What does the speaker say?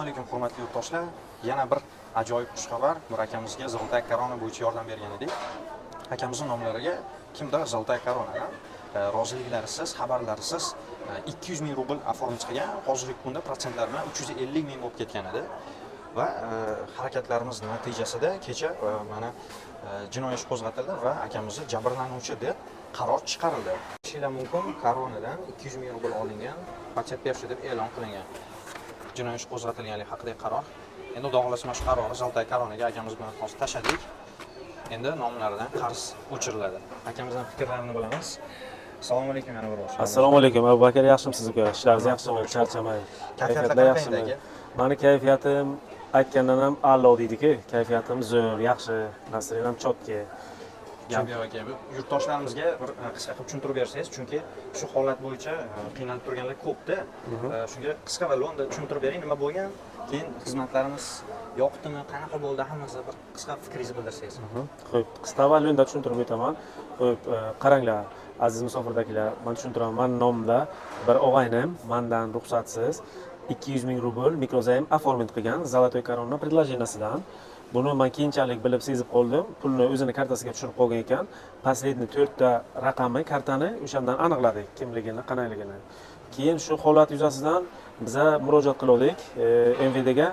alaykum hurmatli yurtdoshlar. Yana bir ajoyib xushxabar. Bir akamizga Zoltay Korona bo'yicha yordam bergan edik. Akamizning nomlariga kimdir Zoltay Koronadan roziliklarisiz, xabarlarisiz 200 ming rubl оформить qilgan. Hozirgi kunda protsentlar bilan 350 ming bo'lib ketgan edi. Va harakatlarimiz natijasida kecha mana jinoiy ish qo'zg'atildi va akamizni jabrlanuvchi deb qaror chiqarildi. Ishlar mumkin Koronadan 200 ming rubl olingan, patent berishdi deb e'lon qilingan. Jinoiy ish qo'zg'atilganligi haqidagi qaror. Endi xudo xohlasa shu qarorni Zoltay Koronaga akamiz bilan hozir tashladik. Endi nomlaridan qarz o'chiriladi. Akamizdan fikrlarini bilamiz. Assalomu alaykum yana bir bor. Assalomu alaykum. Abu Bakar, yaxshimisiz uka? Ishlaringiz yaxshimi? Charchamang. Kayfiyatlar yaxshimi? Meni kayfiyatim aytgandan ham a'lo deydi-ku. Kayfiyatim zo'r, yaxshi, nasring ham chotki. Yurtdoshlarimizga bir qisqa qilib tushuntirib bersangiz, chunki shu holat bo'yicha qiynalib turganlar ko'pda. Shunga qisqa va lo'nda tushuntirib bering, nima bo'lgan? Keyin xizmatlarimiz yoqdimi, qanaqa bo'ldi, hammasi bir qisqa fikringizni bildirsangiz. Xo'p, qisqa va lo'nda tushuntirib o'taman. Xo'p, qaranglar, aziz musofirdagilar, men tushuntiraman. Men nomda bir o'g'aynim mendan ruxsatsiz 200 ming rubl mikrozaym оформить qilgan Zolotoy Korona предложениesidan. Buni men keyinchalik bilib sezib qoldim. Pulni o'zini kartasiga tushirib qo'ygan ekan. Последний 4 ta raqami kartani o'shandan aniqladik, kimligini, qanaqligini. Keyin shu holat yuzasidan biza murojaat qildik MVDga.